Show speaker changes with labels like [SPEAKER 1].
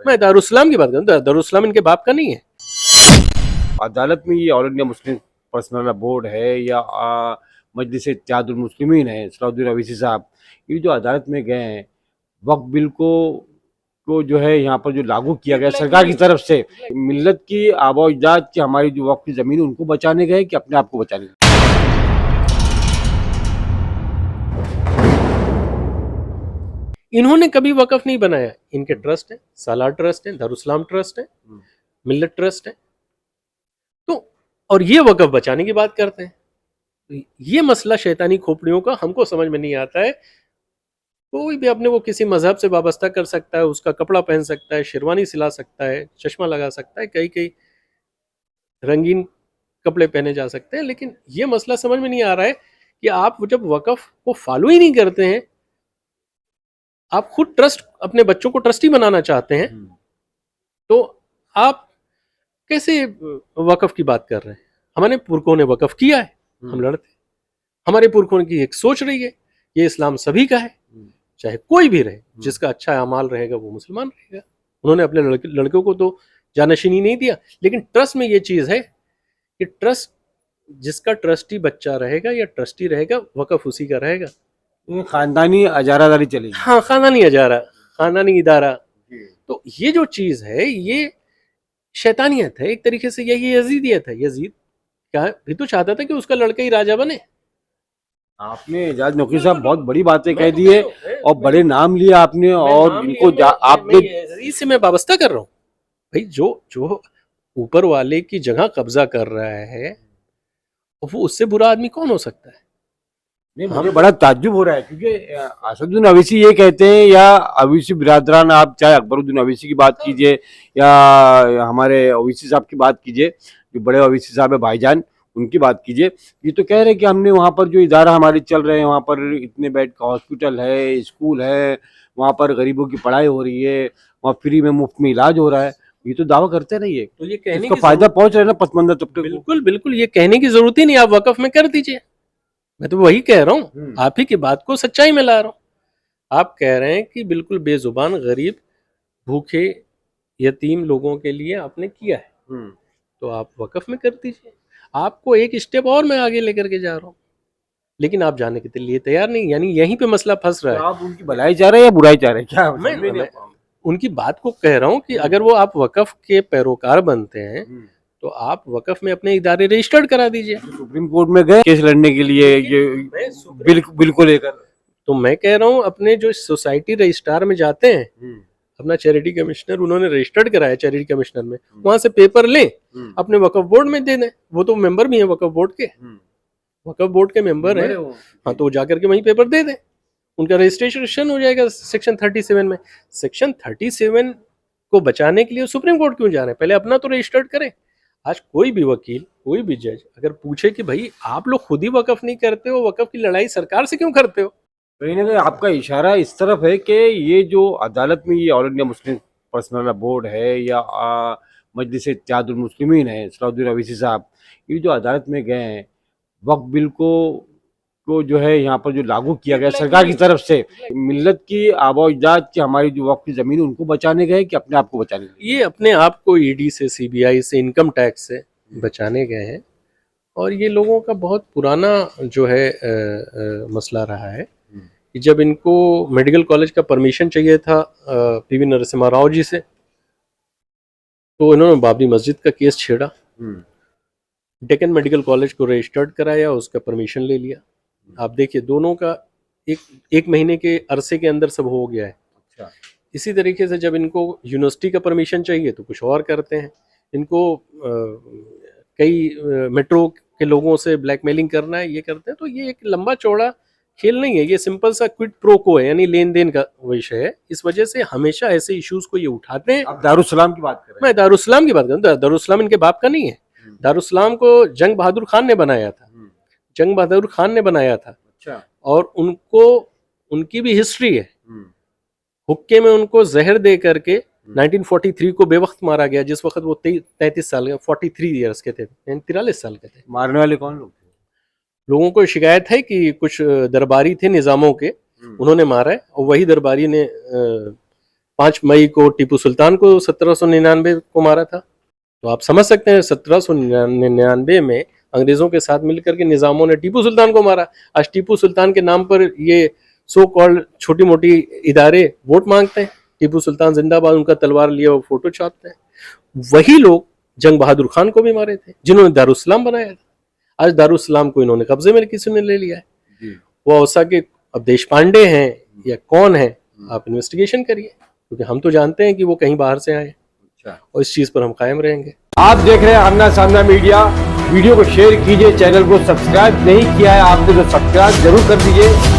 [SPEAKER 1] मैं दारुस्सलाम की बात कर रहा हूँ, दारुस्सलाम इनके बाप का नहीं है।
[SPEAKER 2] अदालत में ये all India Muslim personal law board है या मजलिस इत्तेहादुल मुस्लिमीन है, सलाउद्दीन अवीसी साहब, ये जो अदालत में गए हैं, वक्फ बिल को जो है यहाँ पर जो लागू किया गया सरकार की तरफ से, मिल्लत की आबा अजदाद की हमारी जो वक्फ की ज़मीन उनको बचाने गए कि अपने आप को बचाने गए?
[SPEAKER 1] इन्होंने कभी वकफ नहीं बनाया। इनके ट्रस्ट है, सालार ट्रस्ट है, दारुस्सलाम ट्रस्ट है, मिल्लत ट्रस्ट है। तो और ये वकफ बचाने की बात करते हैं। तो ये मसला शैतानी खोपड़ियों का हमको समझ में नहीं आता है। कोई भी अपने को किसी मजहब से वाबस्ता कर सकता है, उसका कपड़ा पहन सकता है, शेरवानी सिला सकता है, चश्मा लगा सकता है, कई कई रंगीन कपड़े पहने जा सकते हैं, लेकिन ये मसला समझ में नहीं आ रहा है कि आप जब वकफ को फॉलो ही नहीं करते हैं, आप खुद ट्रस्ट अपने बच्चों को ट्रस्टी बनाना चाहते हैं, तो आप कैसे वकफ की बात कर रहे हैं? हमारे पुरखों ने वकफ किया है, हम लड़ते। हमारे पुरखों की एक सोच रही है, ये इस्लाम सभी का है, चाहे कोई भी रहे, जिसका अच्छा अमाल रहेगा वो मुसलमान रहेगा। उन्होंने अपने लड़कों को तो जानशीनी नहीं दिया, लेकिन ट्रस्ट में ये चीज है कि ट्रस्ट, जिसका ट्रस्टी बच्चा रहेगा या ट्रस्टी रहेगा, वकफ उसी का रहेगा।
[SPEAKER 2] ये खानदानी अजारादारी चलेगी।
[SPEAKER 1] हाँ, खानदानी अजारा, खानदानी इदारा। तो ये जो चीज है, ये शैतानियत है एक तरीके से, यही यजीदियत है। यजीद क्या भी तो चाहता था कि उसका लड़का ही राजा बने।
[SPEAKER 2] आपने एजाज नकवी साहब बहुत बड़ी बातें कह दी है और बड़े नाम लिए आपने, और इनको आपने
[SPEAKER 1] इससे मैं वाबस्ता कर रहा हूँ भाई। जो जो ऊपर वाले की जगह कब्जा कर रहा है, वो उससे बुरा आदमी कौन हो सकता है?
[SPEAKER 2] नहीं, मुझे बड़ा ताज्जुब हो रहा है क्योंकि असदुद्दीन अवीसी ये कहते हैं, या अवीसी बिरादरान, आप चाहे अकबरुद्दीन अवीसी की बात कीजिए या हमारे अवीसी साहब की बात कीजिए, जो बड़े अवीसी साहब है भाईजान, उनकी बात कीजिए, ये तो कह रहे हैं कि हमने वहाँ पर जो इदारा हमारे चल रहे हैं, वहाँ पर इतने बेड का हॉस्पिटल है, स्कूल है, वहाँ पर गरीबों की पढ़ाई हो रही है, वहाँ फ्री में मुफ्त में इलाज हो रहा है, ये तो दावा करते रहिए।
[SPEAKER 1] तो ये कहने
[SPEAKER 2] इसका
[SPEAKER 1] की
[SPEAKER 2] फायदा पहुंच रहा है ना पसमंदा तबके को।
[SPEAKER 1] बिल्कुल बिल्कुल, ये कहने की जरूरत ही नहीं, आप वकफ में कर दीजिए। मैं तो वही कह रहा हूँ, आप ही की बात को सच्चाई में ला रहा हूँ। आप कह रहे हैं कि बिल्कुल बेजुबान, गरीब, भूखे, यतीम लोगों के लिए आपने किया है, तो आप वकफ में कर दीजिए। आपको एक स्टेप और मैं आगे लेकर के जा रहा हूँ, लेकिन आप जाने के लिए तैयार नहीं। यानी यहीं पे मसला फंस रहा है।
[SPEAKER 2] आप उनकी भलाई चाह रहे हैं या बुराई चाह रहे हैं? क्या
[SPEAKER 1] मैं उनकी बात को कह रहा हूँ कि अगर वो आप वकफ के पैरोकार बनते हैं, तो आप वकफ में अपने इदारे रजिस्टर्ड करा दीजिए।
[SPEAKER 2] सुप्रीम कोर्ट में गए केस लड़ने के लिए ये बिल को लेकर,
[SPEAKER 1] तो मैं कह रहा हूँ अपने जो सोसाइटी रजिस्ट्रार में जाते हैं, अपना चैरिटी कमिश्नर उन्होंने रजिस्टर्ड कराया चैरिटी कमिश्नर में, वहां से पेपर लें, अपने वकफ बोर्ड में दे दें। वो तो मेंबर भी है वकफ बोर्ड के, वकफ बोर्ड के मेंबर है। हाँ, तो जाकर के वहीं पेपर दे दें, उनका रजिस्ट्रेशन हो जाएगा सेक्शन 37 में। सेक्शन 37 को बचाने के लिए सुप्रीम कोर्ट क्यों जा रहे हैं? पहले अपना तो रजिस्टर्ड करें। आज कोई भी वकील, कोई भी जज अगर पूछे कि भाई आप लोग खुद ही वकफ नहीं करते हो, वकफ की लड़ाई सरकार से क्यों करते हो?
[SPEAKER 2] कहीं ना कहीं आपका इशारा इस तरफ है कि ये जो अदालत में ये all India Muslim personal law board है या मजलिस इत्तेहादुल मुस्लिमीन है, सलाउद्दीन अवीसी साहब, ये जो अदालत में गए हैं, वक्फ बिल को जो है यहाँ पर जो लागू किया गया सरकार की तरफ से, मिल्लत की आबा अजदाद की हमारी जो वक्फ की ज़मीन उनको बचाने गए कि अपने आप को बचाने गए?
[SPEAKER 1] ये अपने आप को ईडी से, सीबीआई से, इनकम टैक्स से बचाने गए हैं। और ये लोगों का बहुत पुराना जो है मसला रहा है कि जब इनको मेडिकल कॉलेज का परमिशन चाहिए था पीवी नरसिम्हा राव जी से, तो इन्होंने बाबरी मस्जिद का केस छेड़ा, डेक्कन मेडिकल कॉलेज को रजिस्टर्ड कराया, उसका परमिशन ले लिया। आप देखिए दोनों का एक महीने के अरसे के अंदर सब हो गया है।
[SPEAKER 2] अच्छा।
[SPEAKER 1] इसी तरीके से जब इनको यूनिवर्सिटी का परमिशन चाहिए तो कुछ और करते हैं। इनको कई मेट्रो के लोगों से ब्लैकमेलिंग करना है, ये करते हैं। तो ये एक लंबा चौड़ा खेल नहीं है, ये सिंपल सा क्विड प्रो को है, यानी लेन देन का विषय है। इस वजह से हमेशा ऐसे इश्यूज को ये उठाते हैं।
[SPEAKER 2] आप दारुस्सलाम की बात कर रहे हैं?
[SPEAKER 1] मैं दारुस्सलाम की बात कर रहा हूँ, दारुस्सलाम इनके बाप का नहीं है। दारुस्सलाम को जंग बहादुर खान ने बनाया था, जंग बहादुर खान ने बनाया था।
[SPEAKER 2] अच्छा।
[SPEAKER 1] और उनको, उनकी भी हिस्ट्री है। हुक्के में उनको जहर दे करके 1943 को बेवक्त मारा गया, जिस वक्त वो 33 साल, 43 ईयर्स के थे, 43 साल के थे।
[SPEAKER 2] मारने वाले कौन लोग थे?
[SPEAKER 1] लोगों को शिकायत है कि कुछ दरबारी थे निजामों के, उन्होंने मारा है। और वही दरबारी ने 5 मई को टीपू सुल्तान को 1799 को मारा था। तो आप समझ सकते हैं 1799 में अंग्रेजों के साथ मिलकर के निजामों ने टीपू सुल्तान को मारा। आज टीपू सुल्तान के नाम पर ये सो कॉल्ड छोटी मोटी इदारे वोट मांगते हैं, टीपू सुल्तान जिंदाबाद, उनका तलवार लिया वो फोटो छापते हैं। वही लोग जंग बहादुर खान को भी मारे थे, जिन्होंने दारुस्सलाम बनाया था। आज दारुस्सलाम को इन्होंने कब्जे में किसी ने ले लिया है। वो औसा के अब देश पांडे हैं या कौन है, आप इन्वेस्टिगेशन करिए, क्योंकि हम तो जानते हैं कि वो कहीं बाहर से आए और इस चीज पर हम कायम रहेंगे।
[SPEAKER 2] आप देख रहे हैं आमना सामना मीडिया। वीडियो को शेयर कीजिए, चैनल को सब्सक्राइब नहीं किया है आपने तो सब्सक्राइब जरूर कर दीजिए।